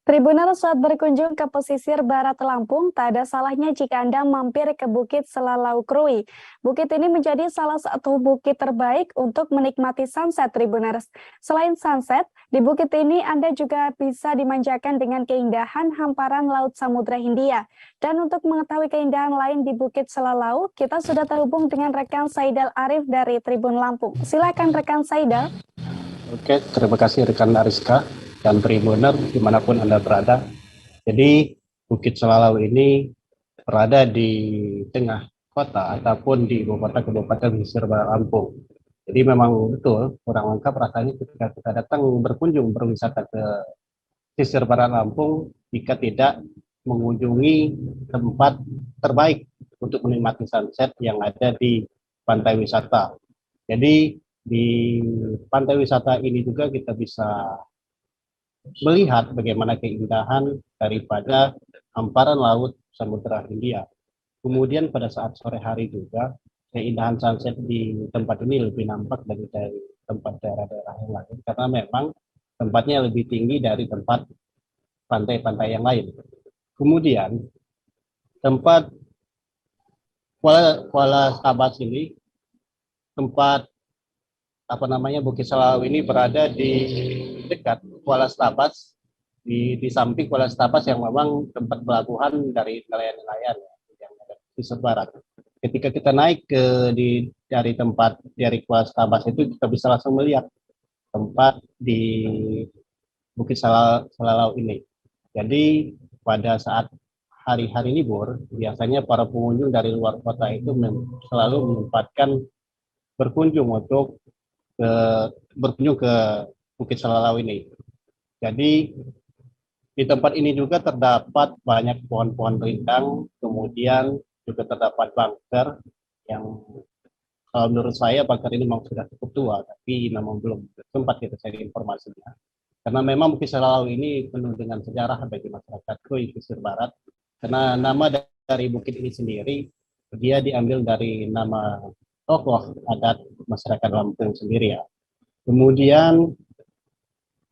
Tribuners saat berkunjung ke pesisir barat Lampung, tak ada salahnya jika Anda mampir ke Bukit Selalau Krui. Bukit ini menjadi salah satu bukit terbaik untuk menikmati sunset Tribuners. Selain sunset, di bukit ini Anda juga bisa dimanjakan dengan keindahan hamparan Laut Samudra Hindia. Dan untuk mengetahui keindahan lain di Bukit Selalau, kita sudah terhubung dengan rekan Saidal Arif dari Tribun Lampung. Silakan rekan Saidal. Oke, terima kasih rekan Ariska dan Tribuner dimanapun Anda berada. Jadi Bukit Selalau ini berada di tengah kota ataupun di ibu kota Kabupaten Pesisir Barat Lampung. Jadi memang betul kurang lengkap rasanya ketika kita datang berkunjung berwisata ke Pesisir Barat Lampung jika tidak mengunjungi tempat terbaik untuk menikmati sunset yang ada di pantai wisata. Jadi di pantai wisata ini juga kita bisa melihat bagaimana keindahan daripada hamparan laut Samudra Hindia. Kemudian pada saat sore hari juga keindahan sunset di tempat ini lebih nampak dari tempat daerah-daerah yang lain karena memang tempatnya lebih tinggi dari tempat pantai-pantai yang lain. Kemudian tempat Kuala Stabas ini, tempat Bukit Selalau ini berada di dekat Kuala Stabas, di samping Kuala Stabas yang memang tempat pelabuhan dari nelayan-nelayan yang ada di sebarat. Ketika kita naik dari Kuala Stabas itu kita bisa langsung melihat tempat di Bukit Selalau ini. Jadi pada saat hari-hari libur, biasanya para pengunjung dari luar kota itu selalu menyempatkan berkunjung ke Bukit Selalau ini. Jadi di tempat ini juga terdapat banyak pohon-pohon rindang, kemudian juga terdapat bunker yang kalau menurut saya bunker ini memang sudah cukup tua, tapi memang belum sempat kita cari informasinya. Karena memang Bukit Selalau ini penuh dengan sejarah bagi masyarakat Krui Pesisir Barat. Karena nama dari bukit ini sendiri, dia diambil dari nama tokoh adat masyarakat Lampung sendiri ya. Kemudian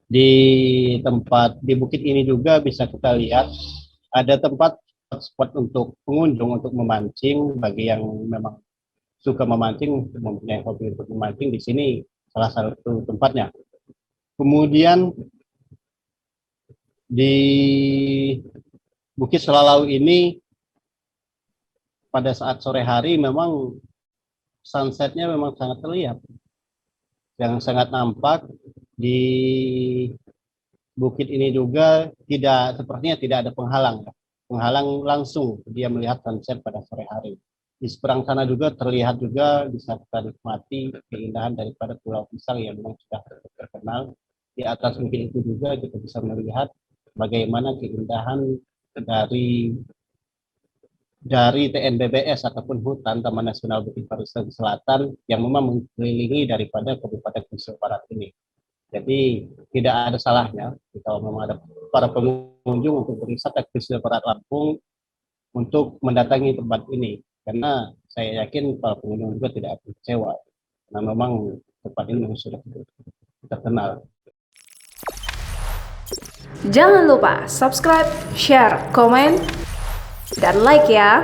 di bukit ini juga bisa kita lihat ada tempat spot untuk pengunjung untuk memancing bagi yang memang suka memancing, mempunyai hobi untuk memancing, di sini salah satu tempatnya. Kemudian di Bukit Selalau ini pada saat sore hari memang sunsetnya memang sangat terlihat, yang sangat nampak. Di bukit ini juga sepertinya tidak ada penghalang langsung dia melihat sunset pada sore hari. Di seberang sana juga terlihat juga bisa kita nikmati keindahan daripada Pulau Pisang yang memang sudah terkenal. Di atas bukit itu juga kita bisa melihat bagaimana keindahan dari TNBBS ataupun hutan Taman Nasional Bukit Barisan Selatan yang memang mengelilingi daripada Kabupaten Pesisir Barat ini. Jadi tidak ada salahnya kalau memang ada para pengunjung untuk berwisata ke Pesisir Barat Lampung untuk mendatangi tempat ini, karena saya yakin para pengunjung juga tidak akan kecewa karena memang tempat ini memang sudah terkenal. Jangan lupa subscribe, share, komen, dan like ya.